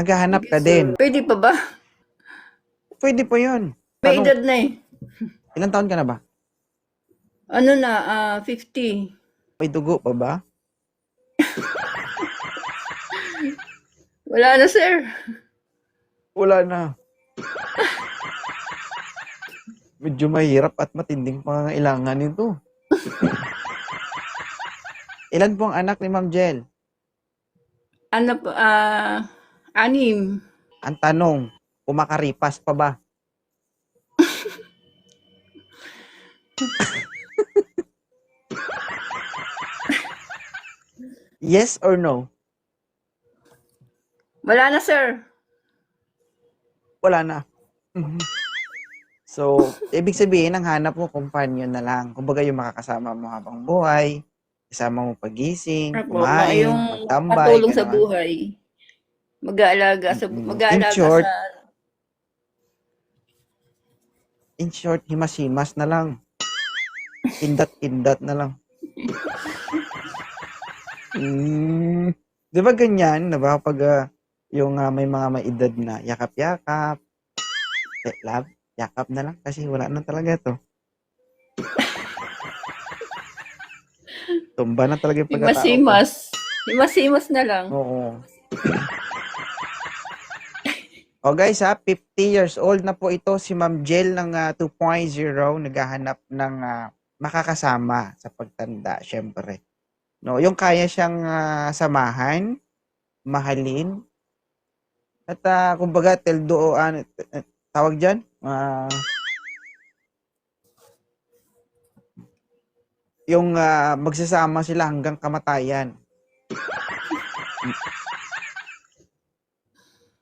Naghahanap Sige, ka sir. din. Pwede pa ba? Pwede po yun. May Tanong, edad na eh. ilang taon ka na ba? Ano na, 50. May dugo pa ba? Wala na, sir. Wala na. Medyo mahirap at matinding pangangailangan nito. Ilan po ang anak ni Ma'am Jel? Ano pa, 6. Ang tanong, kumakaripas pa ba? Yes or no? Wala na, sir. Wala na. Mhm. So, ibig sabihin, ang hanap mo, companion na lang. Kumbaga yung makakasama mo habang buhay, kasama mo pagising, Ako, kumain, yung magtambay, patulong sa gano'n. buhay. Mag-aalaga sa, In mag-aalaga short, sa, himas-himas na lang. Kindat-kindat na lang. Di ba ganyan, di ba? Pag yung may mga may edad na yakap-yakap, love, yakap na lang kasi wala na talaga to. Tumba na talaga yung pagkatao ko. himas-himas. Himas-himas na lang. Oo. O guys 50 years old na po ito si Ma'am Jel ng 2.0, naghahanap ng makakasama sa pagtanda, syempre. No, yung kaya siyang samahan, mahalin, at kumbaga tawag diyan, yung magsasama sila hanggang kamatayan.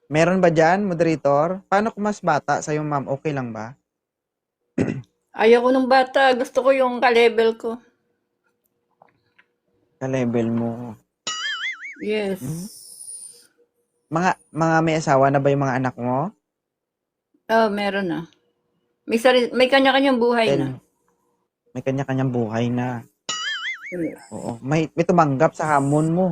Meron ba dyan, moderator? Paano kung mas bata sa'yo, ma'am? Okay lang ba? Ayaw ko ng bata. Gusto ko yung ka-level ko. Ka-level mo. Yes. Mga may asawa na ba yung mga anak mo? Meron na. May kanya-kanyang buhay na. May kanya-kanyang buhay na. Oo. May tumanggap sa hamon mo.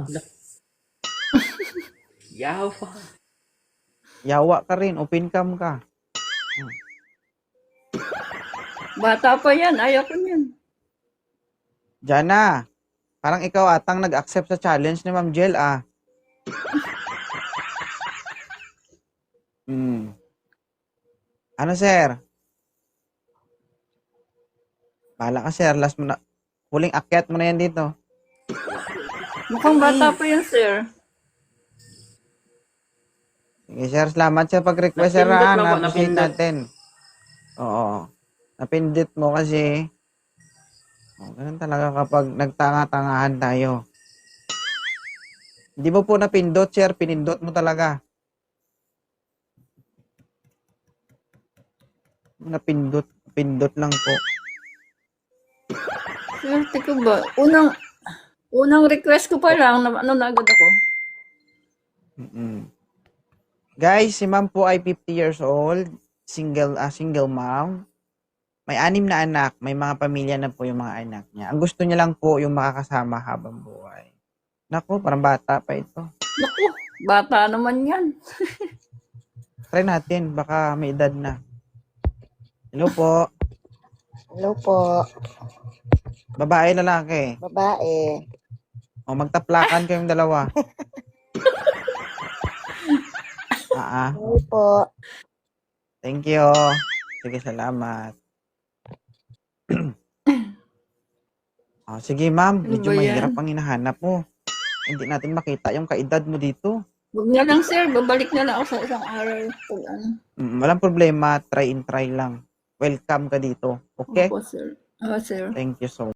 Yawa ka rin. Open cam ka. Bata pa yan. Ayaw ko yan. Jana, parang ikaw atang nag-accept sa challenge ni Ma'am Jel, Ano, sir? Bahala ka, sir. Last mo na. Huling akyat mo na yan dito. Mukhang bata pa yan, sir. Sige, sir. Salamat sa pag-request, sir. Na-appreciate natin. Oo. Napindot mo kasi. Ganun talaga kapag nagtanga-tangahan tayo. Hindi mo po napindot, sir. Pinindot mo talaga. Pindot lang po. Swerte ko ba? Unang request ko pa lang, na agad ako. Guys, si ma'am po ay 50 years old. Single mom. May 6 na anak. May mga pamilya na po yung mga anak niya. Ang gusto niya lang po yung makakasama habang buhay. Naku, parang bata pa ito. Naku, bata naman yan. Try natin. Baka may edad na. Hello po. Hello po. Babae, lalaki. Babae. O, magtaplakan kayong dalawa. Hello po. Thank you. Sige, salamat. Sige, ma'am. Medyo mahirap ang hinahanap mo. Hindi natin makita yung kaedad mo dito. Huwag na lang, sir. Babalik na lang ako sa isang araw. Walang problema. Try and try lang. Welcome ka dito. Okay? Opo, sir. Sir. Thank you so much.